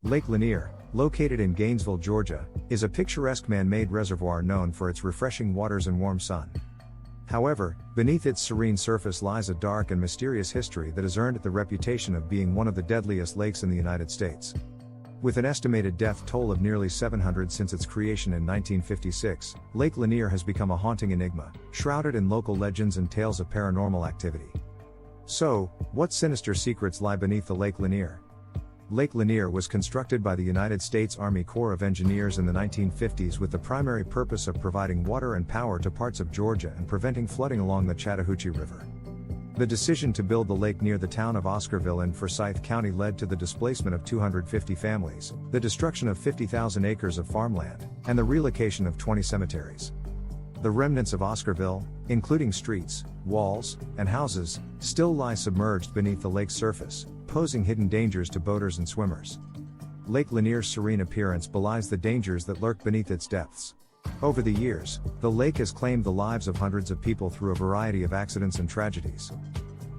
Lake Lanier, located in Gainesville, Georgia, is a picturesque man-made reservoir known for its refreshing waters and warm sun. However, beneath its serene surface lies a dark and mysterious history that has earned it the reputation of being one of the deadliest lakes in the United States. With an estimated death toll of nearly 700 since its creation in 1956, Lake Lanier has become a haunting enigma, shrouded in local legends and tales of paranormal activity. So, what sinister secrets lie beneath the Lake Lanier? Lake Lanier was constructed by the United States Army Corps of Engineers in the 1950s with the primary purpose of providing water and power to parts of Georgia and preventing flooding along the Chattahoochee River. The decision to build the lake near the town of Oscarville in Forsyth County led to the displacement of 250 families, the destruction of 50,000 acres of farmland, and the relocation of 20 cemeteries. The remnants of Oscarville, including streets, walls, and houses, still lie submerged beneath the lake's surface, posing hidden dangers to boaters and swimmers. Lake Lanier's serene appearance belies the dangers that lurk beneath its depths. Over the years, the lake has claimed the lives of hundreds of people through a variety of accidents and tragedies.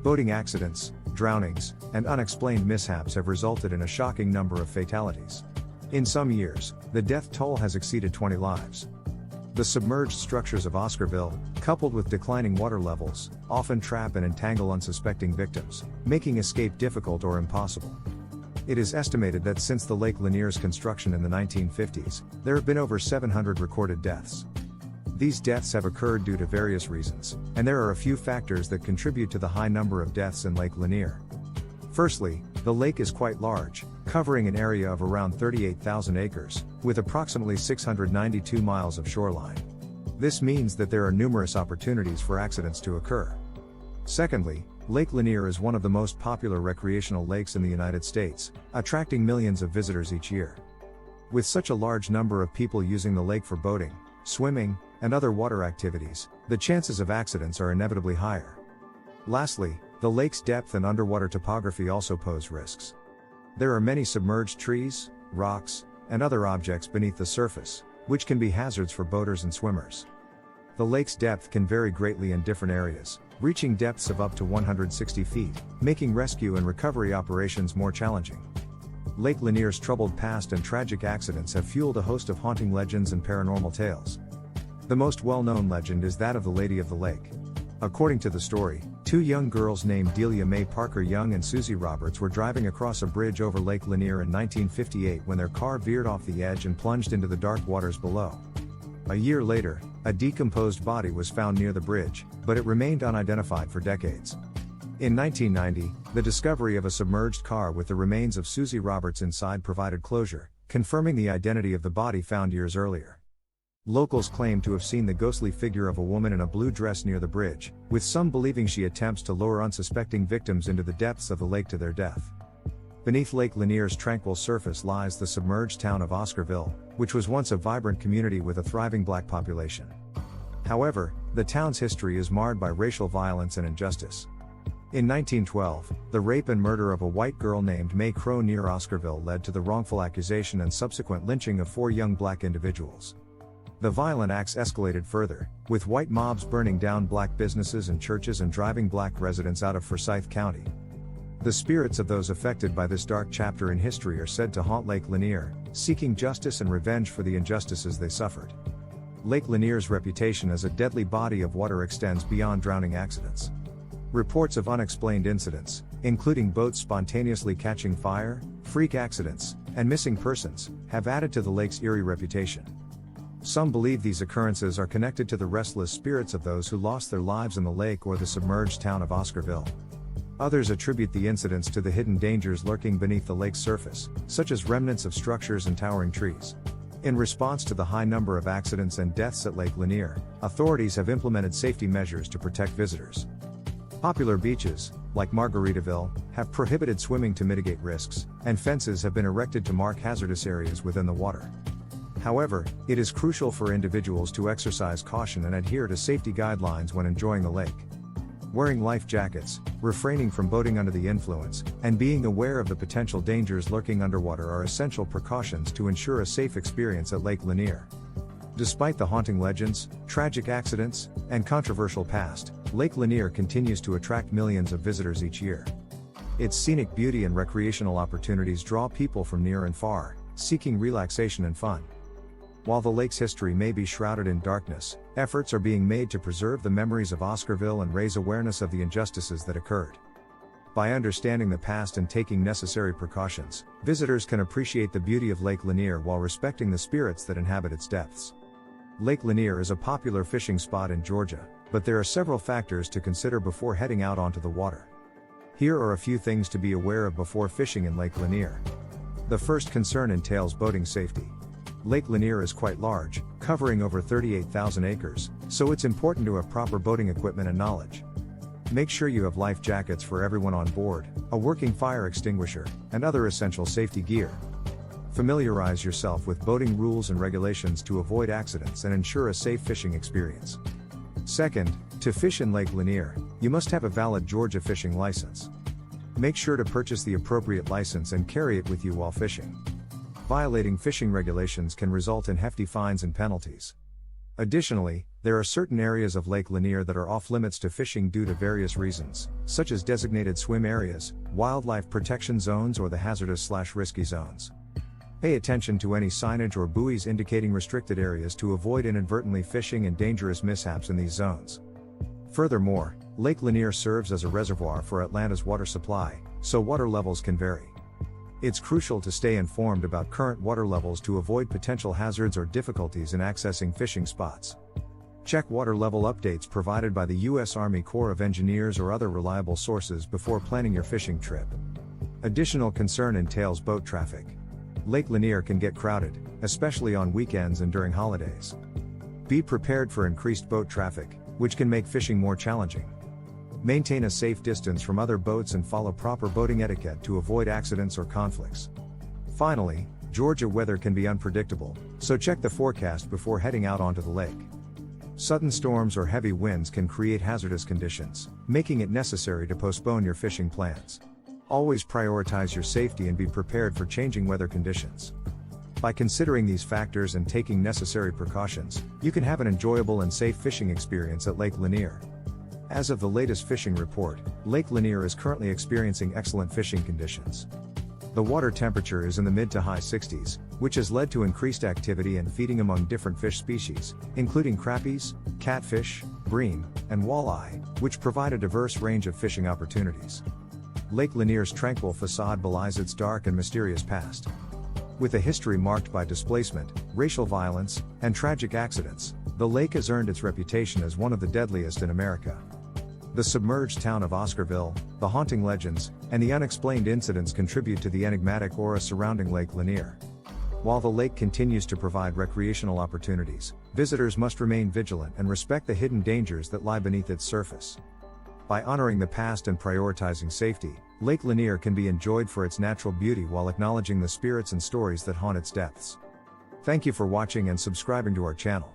Boating accidents, drownings, and unexplained mishaps have resulted in a shocking number of fatalities. In some years, the death toll has exceeded 20 lives. The submerged structures of Oscarville, coupled with declining water levels, often trap and entangle unsuspecting victims, making escape difficult or impossible. It is estimated that since the Lake Lanier's construction in the 1950s, there have been over 700 recorded deaths. These deaths have occurred due to various reasons, and there are a few factors that contribute to the high number of deaths in Lake Lanier. Firstly, the lake is quite large, covering an area of around 38,000 acres, with approximately 692 miles of shoreline. This means that there are numerous opportunities for accidents to occur. Secondly, Lake Lanier is one of the most popular recreational lakes in the United States, attracting millions of visitors each year. With such a large number of people using the lake for boating, swimming, and other water activities, the chances of accidents are inevitably higher. Lastly, the lake's depth and underwater topography also pose risks. There are many submerged trees, rocks, and other objects beneath the surface, which can be hazards for boaters and swimmers. The lake's depth can vary greatly in different areas, reaching depths of up to 160 feet, making rescue and recovery operations more challenging. Lake Lanier's troubled past and tragic accidents have fueled a host of haunting legends and paranormal tales. The most well-known legend is that of the Lady of the Lake. According to the story, two young girls named Delia Mae Parker Young and Susie Roberts were driving across a bridge over Lake Lanier in 1958 when their car veered off the edge and plunged into the dark waters below. A year later, a decomposed body was found near the bridge, but it remained unidentified for decades. In 1990, the discovery of a submerged car with the remains of Susie Roberts inside provided closure, confirming the identity of the body found years earlier. Locals claim to have seen the ghostly figure of a woman in a blue dress near the bridge, with some believing she attempts to lure unsuspecting victims into the depths of the lake to their death. Beneath Lake Lanier's tranquil surface lies the submerged town of Oscarville, which was once a vibrant community with a thriving black population. However, the town's history is marred by racial violence and injustice. In 1912, the rape and murder of a white girl named Mae Crow near Oscarville led to the wrongful accusation and subsequent lynching of 4 young black individuals. The violent acts escalated further, with white mobs burning down black businesses and churches and driving black residents out of Forsyth County. The spirits of those affected by this dark chapter in history are said to haunt Lake Lanier, seeking justice and revenge for the injustices they suffered. Lake Lanier's reputation as a deadly body of water extends beyond drowning accidents. Reports of unexplained incidents, including boats spontaneously catching fire, freak accidents, and missing persons, have added to the lake's eerie reputation. Some believe these occurrences are connected to the restless spirits of those who lost their lives in the lake or the submerged town of Oscarville. Others attribute the incidents to the hidden dangers lurking beneath the lake's surface, such as remnants of structures and towering trees. In response to the high number of accidents and deaths at Lake Lanier, authorities have implemented safety measures to protect visitors. Popular beaches, like Margaritaville, have prohibited swimming to mitigate risks, and fences have been erected to mark hazardous areas within the water. However, it is crucial for individuals to exercise caution and adhere to safety guidelines when enjoying the lake. Wearing life jackets, refraining from boating under the influence, and being aware of the potential dangers lurking underwater are essential precautions to ensure a safe experience at Lake Lanier. Despite the haunting legends, tragic accidents, and controversial past, Lake Lanier continues to attract millions of visitors each year. Its scenic beauty and recreational opportunities draw people from near and far, seeking relaxation and fun. While the lake's history may be shrouded in darkness, efforts are being made to preserve the memories of Oscarville and raise awareness of the injustices that occurred. By understanding the past and taking necessary precautions, visitors can appreciate the beauty of Lake Lanier while respecting the spirits that inhabit its depths. Lake Lanier is a popular fishing spot in Georgia, but there are several factors to consider before heading out onto the water. Here are a few things to be aware of before fishing in Lake Lanier. The first concern entails boating safety. Lake Lanier is quite large, covering over 38,000 acres, so it's important to have proper boating equipment and knowledge. Make sure you have life jackets for everyone on board, a working fire extinguisher, and other essential safety gear. Familiarize yourself with boating rules and regulations to avoid accidents and ensure a safe fishing experience. Second, to fish in Lake Lanier, you must have a valid Georgia fishing license. Make sure to purchase the appropriate license and carry it with you while fishing. Violating fishing regulations can result in hefty fines and penalties. Additionally, there are certain areas of Lake Lanier that are off-limits to fishing due to various reasons, such as designated swim areas, wildlife protection zones, or the hazardous/risky zones. Pay attention to any signage or buoys indicating restricted areas to avoid inadvertently fishing and dangerous mishaps in these zones. Furthermore, Lake Lanier serves as a reservoir for Atlanta's water supply, so water levels can vary. It's crucial to stay informed about current water levels to avoid potential hazards or difficulties in accessing fishing spots. Check water level updates provided by the U.S. Army Corps of Engineers or other reliable sources before planning your fishing trip. Additional concern entails boat traffic. Lake Lanier can get crowded, especially on weekends and during holidays. Be prepared for increased boat traffic, which can make fishing more challenging. Maintain a safe distance from other boats and follow proper boating etiquette to avoid accidents or conflicts. Finally, Georgia weather can be unpredictable, so check the forecast before heading out onto the lake. Sudden storms or heavy winds can create hazardous conditions, making it necessary to postpone your fishing plans. Always prioritize your safety and be prepared for changing weather conditions. By considering these factors and taking necessary precautions, you can have an enjoyable and safe fishing experience at Lake Lanier. As of the latest fishing report, Lake Lanier is currently experiencing excellent fishing conditions. The water temperature is in the mid to high 60s, which has led to increased activity and feeding among different fish species, including crappies, catfish, bream, and walleye, which provide a diverse range of fishing opportunities. Lake Lanier's tranquil facade belies its dark and mysterious past. With a history marked by displacement, racial violence, and tragic accidents, the lake has earned its reputation as one of the deadliest in America. The submerged town of Oscarville, the haunting legends, and the unexplained incidents contribute to the enigmatic aura surrounding Lake Lanier. While the lake continues to provide recreational opportunities, visitors must remain vigilant and respect the hidden dangers that lie beneath its surface. By honoring the past and prioritizing safety, Lake Lanier can be enjoyed for its natural beauty while acknowledging the spirits and stories that haunt its depths. Thank you for watching and subscribing to our channel.